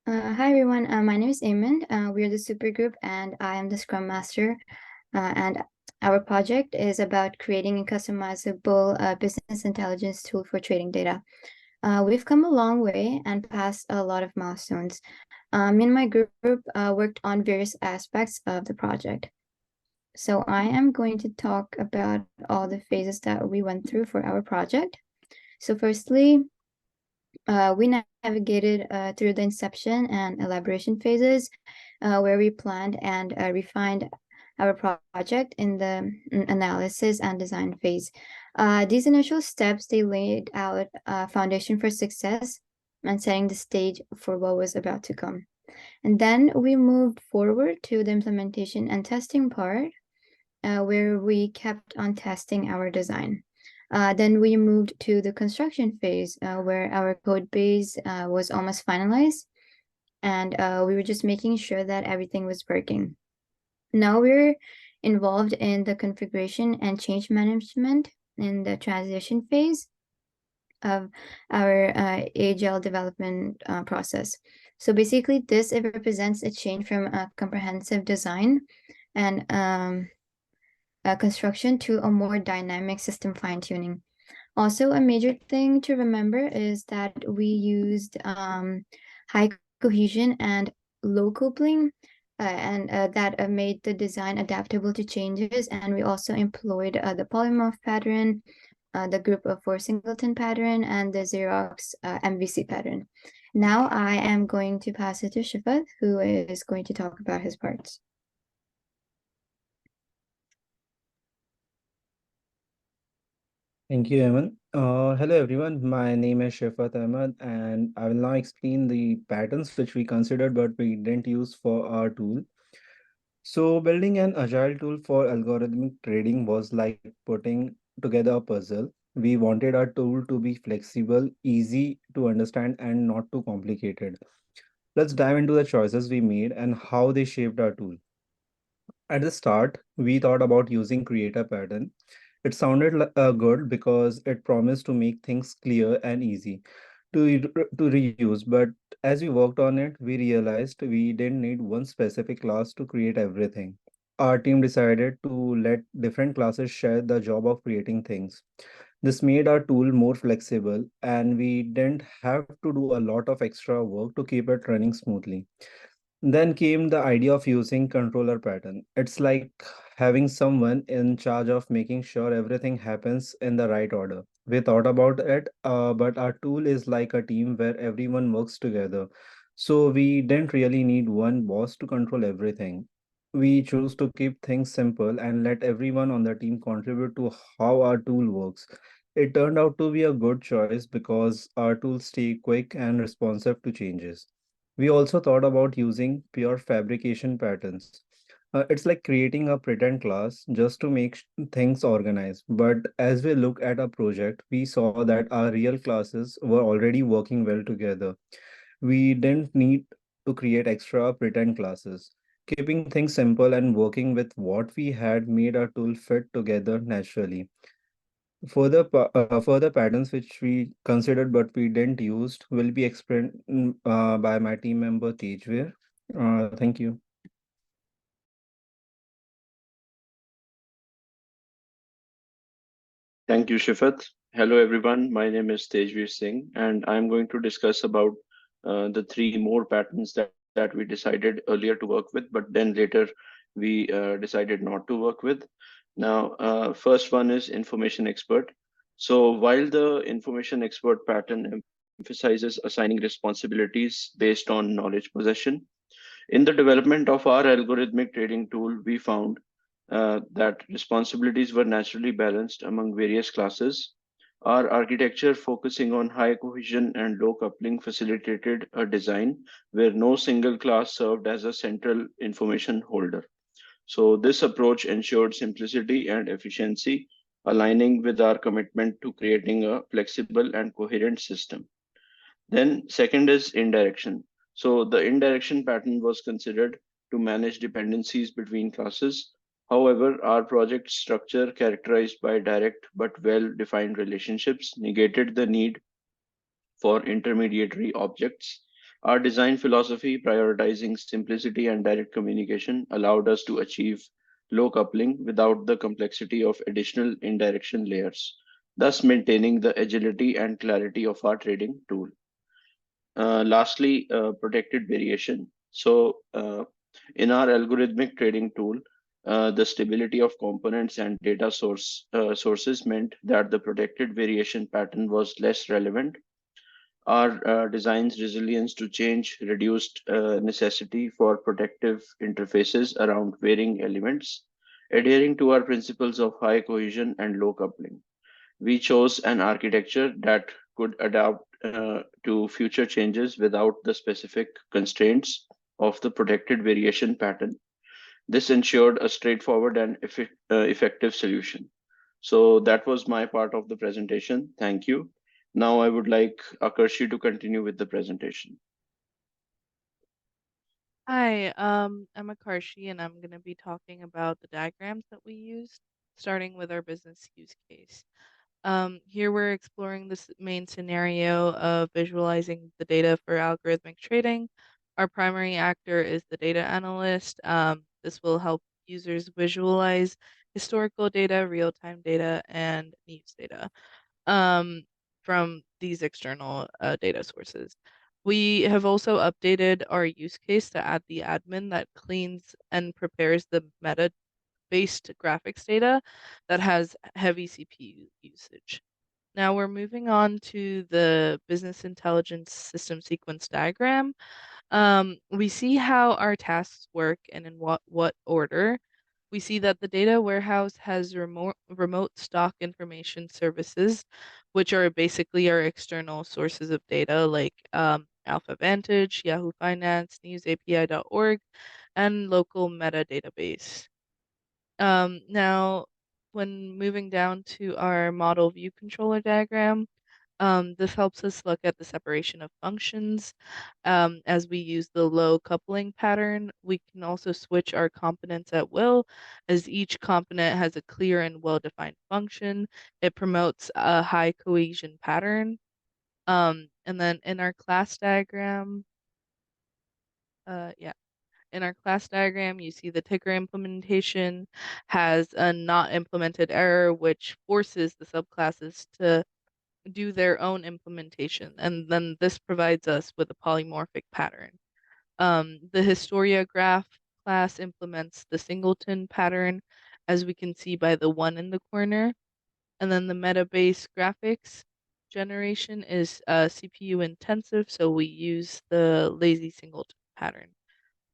Hi everyone, my name is Eamon. We are the Supergroup and I am the Scrum Master. And our project is about creating a customizable business intelligence tool for trading data. We've come a long way and passed a lot of milestones. Me and my group worked on various aspects of the project. So I am going to talk about all the phases that we went through for our project. So firstly, we navigated through the inception and elaboration phases, where we planned and refined our project in the analysis and design phase. These initial steps, they laid out a foundation for success and setting the stage for what was about to come. And then we moved forward to the implementation and testing part, where we kept on testing our design. Then we moved to the construction phase, where our code base was almost finalized, and we were just making sure that everything was working. Now we're involved in the configuration and change management in the transition phase of our agile development process. So basically, this it represents a change from a comprehensive design and construction to a more dynamic system fine-tuning. Also, a major thing to remember is that we used high cohesion and low coupling, and that made the design adaptable to changes. And we also employed the polymorph pattern, the group of four singleton pattern, and the Xerox MVC pattern. Now I am going to pass it to Shafat, who is going to talk about his parts. Thank you, Eamon. Hello, everyone. My name is Shafat Ahmed, and I will now explain the patterns which we considered but we didn't use for our tool. So, building an agile tool for algorithmic trading was like putting together a puzzle. We wanted our tool to be flexible, easy to understand, and not too complicated. Let's dive into the choices we made and how they shaped our tool. At the start, we thought about using creator pattern. It sounded good because it promised to make things clear and easy to reuse. But as we worked on it, we realized we didn't need one specific class to create everything. Our team decided to let different classes share the job of creating things. This made our tool more flexible, and we didn't have to do a lot of extra work to keep it running smoothly. Then came the idea of using controller pattern. It's like having someone in charge of making sure everything happens in the right order. We thought about it, but our tool is like a team where everyone works together. So we didn't really need one boss to control everything. We chose to keep things simple and let everyone on the team contribute to how our tool works. It turned out to be a good choice because our tools stay quick and responsive to changes. We also thought about using pure fabrication patterns. It's like creating a pretend class just to make things organized. But as we look at a project, we saw that our real classes were already working well together. We didn't need to create extra pretend classes. Keeping things simple and working with what we had made our tool fit together naturally. Further patterns which we considered but we didn't use will be explained by my team member Tejveer. Thank you. Thank you, Shifat. Hello, everyone. My name is Tejveer Singh, and I'm going to discuss about the three more patterns that we decided earlier to work with, but then later we decided not to work with. Now, first one is information expert. So while the information expert pattern emphasizes assigning responsibilities based on knowledge possession, in the development of our algorithmic trading tool, we found that responsibilities were naturally balanced among various classes. Our architecture, focusing on high cohesion and low coupling, facilitated a design where no single class served as a central information holder. So, this approach ensured simplicity and efficiency, aligning with our commitment to creating a flexible and coherent system. Then second is indirection. So the indirection pattern was considered to manage dependencies between classes. However, our project structure, characterized by direct but well-defined relationships, negated the need for intermediary objects. Our design philosophy, prioritizing simplicity and direct communication, allowed us to achieve low coupling without the complexity of additional indirection layers, thus maintaining the agility and clarity of our trading tool. Lastly, protected variation. In our algorithmic trading tool, the stability of components and data sources meant that the protected variation pattern was less relevant. Our design's resilience to change reduced necessity for protective interfaces around varying elements, adhering to our principles of high cohesion and low coupling. We chose an architecture that could adapt to future changes without the specific constraints of the protected variation pattern. This ensured a straightforward and effective solution. So that was my part of the presentation. Thank you. Now I would like Akarshi to continue with the presentation. Hi, I'm Akarshi, and I'm going to be talking about the diagrams that we used, starting with our business use case. Here we're exploring this main scenario of visualizing the data for algorithmic trading. Our primary actor is the data analyst. This will help users visualize historical data, real-time data, and news data um, from these external data sources. We have also updated our use case to add the admin that cleans and prepares the meta-based graphics data that has heavy CPU usage. Now we're moving on to the business intelligence system sequence diagram. We see how our tasks work and in what order. We see that the data warehouse has remote stock information services, which are basically our external sources of data like Alpha Vantage, Yahoo Finance, newsapi.org, and local metadatabase. Now, when moving down to our model view controller diagram, this helps us look at the separation of functions. As we use the low coupling pattern, we can also switch our components at will, as each component has a clear and well-defined function. It promotes a high cohesion pattern. And then in our class diagram, in our class diagram, you see the ticker implementation has a not implemented error, which forces the subclasses to do their own implementation. And then this provides us with a polymorphic pattern. The Historia graph class implements the singleton pattern, as we can see by the 1 in the corner. And then the meta-based graphics generation is CPU intensive, so we use the lazy singleton pattern.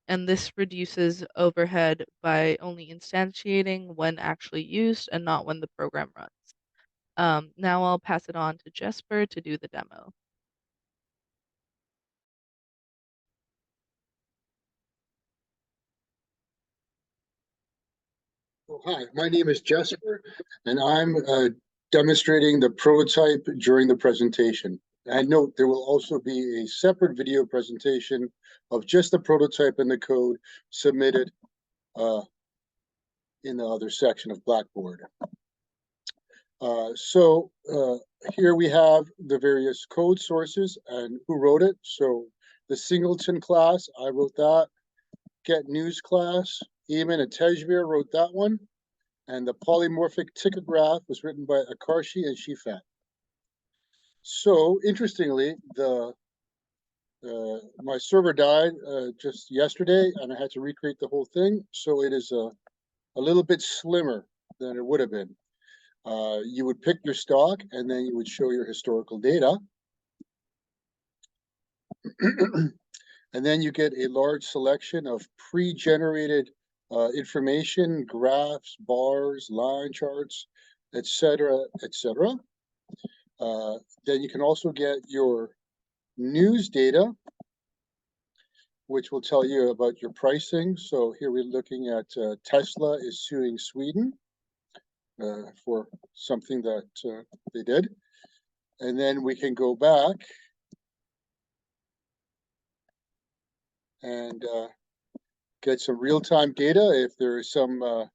And this reduces overhead by only instantiating when actually used and not when the program runs. Now I'll pass it on to Jesper to do the demo. Oh, hi, my name is Jesper, and I'm demonstrating the prototype during the presentation. And note, there will also be a separate video presentation of just the prototype and the code submitted in the other section of Blackboard. Here we have the various code sources and who wrote it. So the singleton class, I wrote that. Get news class, Eamon and Tejveer wrote that one. And the polymorphic ticker graph was written by Akarshi and Shifat. So interestingly, my server died just yesterday, and I had to recreate the whole thing. So it is a little bit slimmer than it would have been. You would pick your stock, and then you would show your historical data. And then you get a large selection of pre-generated information, graphs, bars, line charts, etc., etc. Then you can also get your news data, which will tell you about your pricing. So here we're looking at Tesla is suing Sweden for something that they did. And then we can go back and get some real-time data. If there is some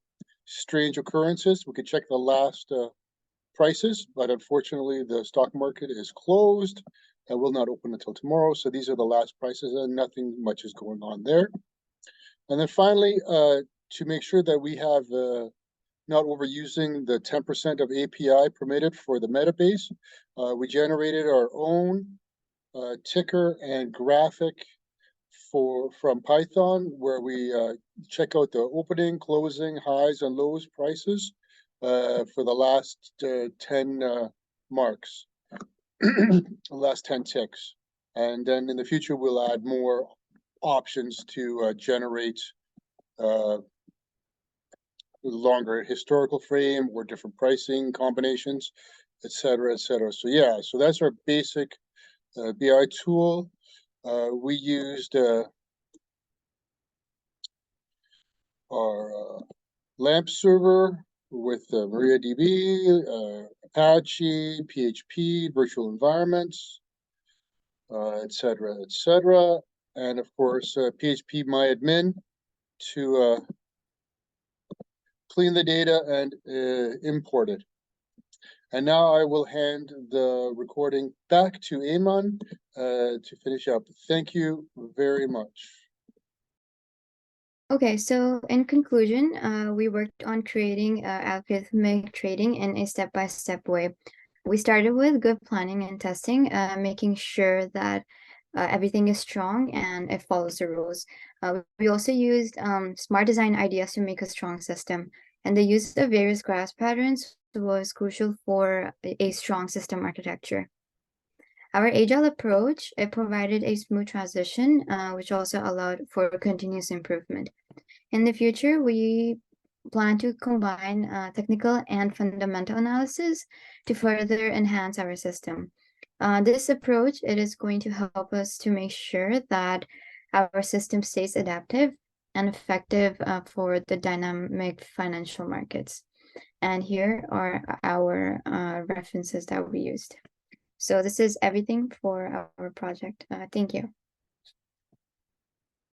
strange occurrences, we could check the last prices, but unfortunately the stock market is closed It will not open until tomorrow. So these are the last prices, and nothing much is going on there. And then finally, to make sure that we have not overusing the 10% of API permitted for the metabase, we generated our own ticker and graphic from Python, where we check out the opening, closing, highs, and lows prices for the last 10 marks, the last 10 ticks. And then in the future, we'll add more options to generate longer historical frame or different pricing combinations, et cetera, et cetera. So yeah, so that's our basic BI tool. We used our LAMP server with MariaDB, Apache, PHP, virtual environments, et cetera, et cetera. And of course, PHP MyAdmin to clean the data and import it. And now I will hand the recording back to Eamon to finish up. Thank you very much. Okay, so in conclusion, we worked on creating algorithmic trading in a step-by-step way. We started with good planning and testing, making sure that everything is strong and it follows the rules. We also used smart design ideas to make a strong system, and the use of various graph patterns was crucial for a strong system architecture. Our agile approach, it provided a smooth transition, which also allowed for continuous improvement. In the future, we plan to combine technical and fundamental analysis to further enhance our system. This approach, it is going to help us to make sure that our system stays adaptive and effective for the dynamic financial markets. And here are our references that we used. So this is everything for our project. Thank you.